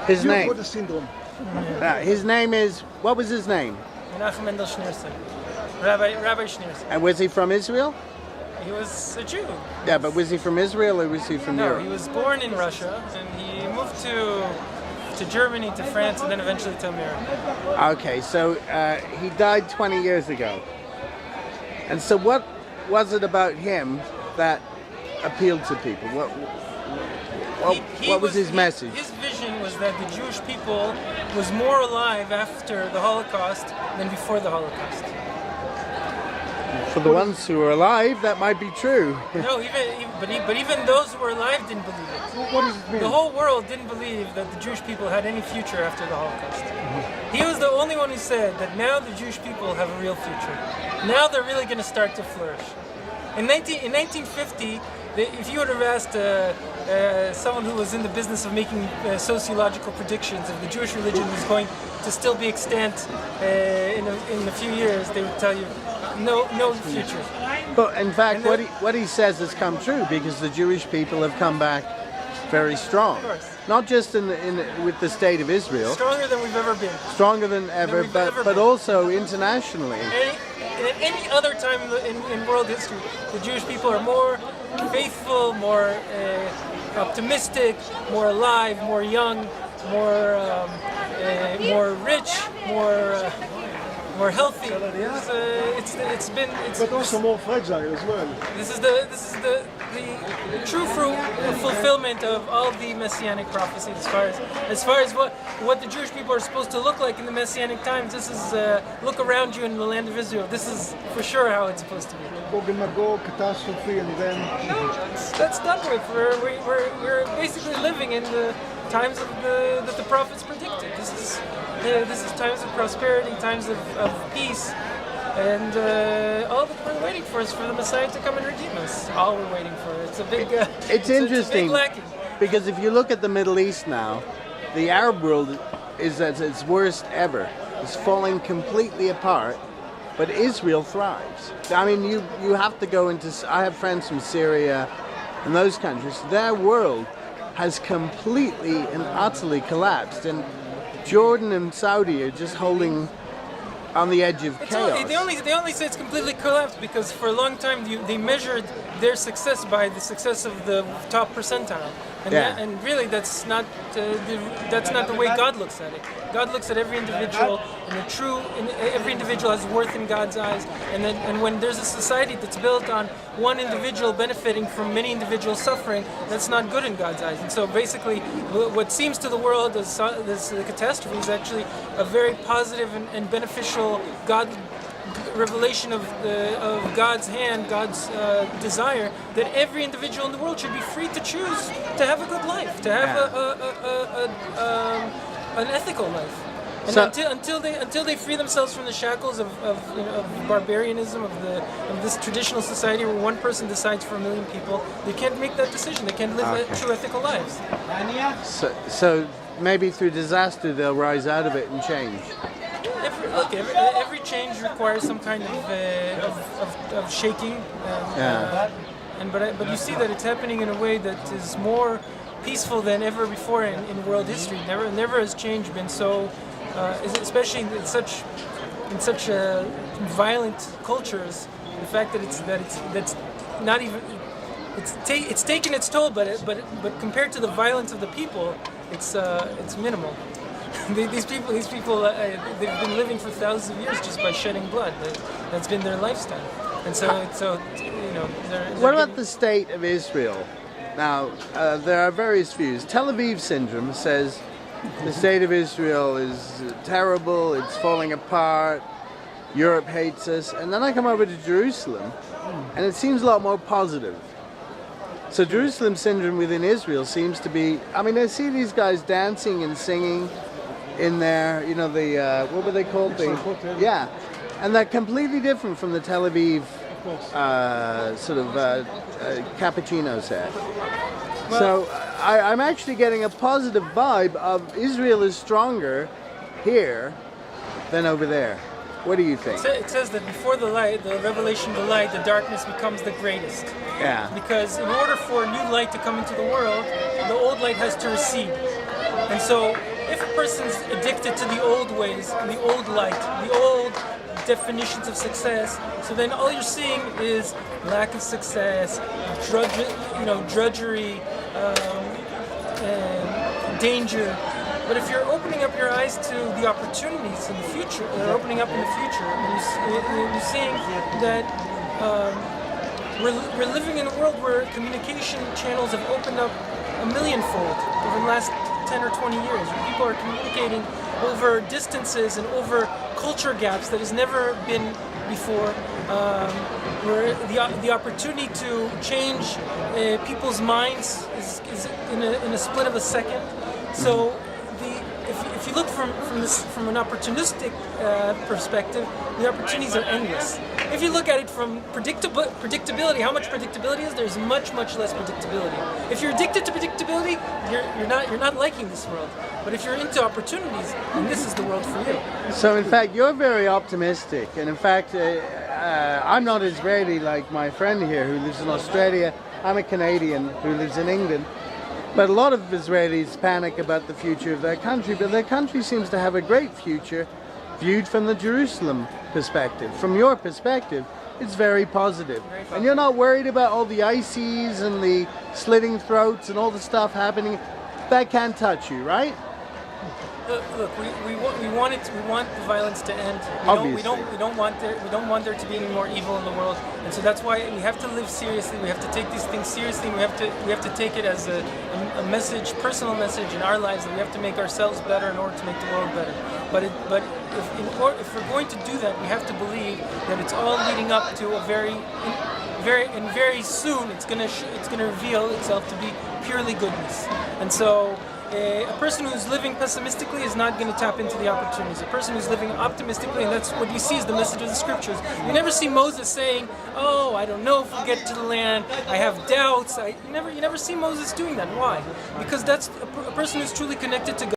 His Pure name. Buddha syndrome. His name is. What was his name? Menachem Mendel Schneerson. Rabbi Schneerson. And was he from Israel? He was a Jew. Yeah, but was he from Israel or was he from No, Europe? he was born in Russia and he moved to Germany, to France, and then eventually to America. Okay, so he died 20 years ago. And so what was it about him that appealed to people? What was his message? His vision was that the Jewish people was more alive after the Holocaust than before the Holocaust. For the ones who are alive, that might be true. No, but even those who were alive didn't believe it. What does it mean? The whole world didn't believe that the Jewish people had any future after the Holocaust. He was the only one who said that now the Jewish people have a real future. Now they're really going to start to flourish. In 1950, if you would have asked someone who was in the business of making sociological predictions if the Jewish religion was going to still be extant in a few years, they would tell you no future. But in fact, what he says has come true because the Jewish people have come back very strong. Of course. Not just with the state of Israel, Stronger than we've ever been. stronger than ever, we've ever but been. also internationally. At any other time in world history, the Jewish people are more faithful, more optimistic, more alive, more young, more rich, more healthy. But also more fragile as well. This is the true fulfillment of all the messianic prophecies as far as what the Jewish people are supposed to look like in the messianic times. This is look around you in the land of Israel. This is for sure how it's supposed to be. Gog and Magog, catastrophe, and then No, that's done with. We're basically living in the times that the prophets predicted. This is times of prosperity, times of peace, and all that we're waiting for is for the Messiah to come and redeem us. All we're waiting for. It's a big. It's interesting It's a big lacking. because if you look at the Middle East now, the Arab world is at its worst ever. It's falling completely apart, but Israel thrives. I mean, you have to go into. I have friends from Syria and those countries. Their world has completely and utterly collapsed, and Jordan and Saudi are just holding on the edge of chaos. They only say it's completely collapsed because for a long time they measured their success by the success of the top percentile, and really that's not the way God looks at it. God looks at every individual, and every individual has worth in God's eyes, and when there's a society that's built on one individual benefiting from many individuals suffering, that's not good in God's eyes. And so basically, what seems to the world as this catastrophe is actually a very positive and beneficial revelation of God's hand, God's desire that every individual in the world should be free to choose to have a good life, to have an ethical life. And So- until they free themselves from the shackles of barbarianism of this traditional society where one person decides for a million people, they can't make that decision. They can't live true ethical lives. So maybe through disaster they'll rise out of it and change. Every change requires some kind of shaking. But you see that it's happening in a way that is more peaceful than ever before in world history. Never has change been so, especially in such violent cultures. The fact that that's not even it's taken its toll, but compared to the violence of the people, it's minimal. These people, they've been living for thousands of years just by shedding blood. That's been their lifestyle, and so What about the state of Israel? Now, there are various views. Tel Aviv syndrome says the state of Israel is terrible, it's falling apart, Europe hates us. And then I come over to Jerusalem, and it seems a lot more positive. So Jerusalem syndrome within Israel seems to be, I mean, I see these guys dancing and singing in there, what were they called? Yeah. And they're completely different from the Tel Aviv cappuccino set. So I'm actually getting a positive vibe of Israel is stronger here than over there. What do you think? It says that before the light, the revelation of the light, the darkness becomes the greatest. Yeah. Because in order for new light to come into the world, the old light has to recede. And so if a person's addicted to the old ways, the old light, the old definitions of success, so then all you're seeing is lack of success, drudgery, and danger. But if you're opening up your eyes to the opportunities in the future, they're opening up in the future, and you're seeing that we're living in a world where communication channels have opened up a millionfold over the last 10 or 20 years. Where people are communicating over distances and over culture gaps that has never been before. Where the opportunity to change people's minds is in a split of a second. So if you look from an opportunistic perspective, the opportunities are endless. If you look at it from predictability, how much predictability is there's much less predictability. If you're addicted to predictability, you're not liking this world. But if you're into opportunities, then this is the world for you. So in fact, you're very optimistic, and in fact, I'm not Israeli like my friend here who lives in Australia. I'm a Canadian who lives in England. But a lot of Israelis panic about the future of their country, but their country seems to have a great future viewed from the Jerusalem perspective. From your perspective, it's very positive. And you're not worried about all the ICs and the slitting throats and all the stuff happening. That can't touch you, right? Look, we want the violence to end. We don't want there to be any more evil in the world, and so that's why we have to live seriously. We have to take these things seriously. We have to take it as a message, personal message in our lives, that we have to make ourselves better in order to make the world better. But if we're going to do that, we have to believe that it's all leading up to a very soon it's gonna reveal itself to be purely goodness, and so. A person who's living pessimistically is not going to tap into the opportunities. A person who's living optimistically, and that's what you see is the message of the scriptures. You never see Moses saying, "Oh, I don't know if we'll get to the land. I have doubts." You never see Moses doing that. Why? Because that's a person who's truly connected to God.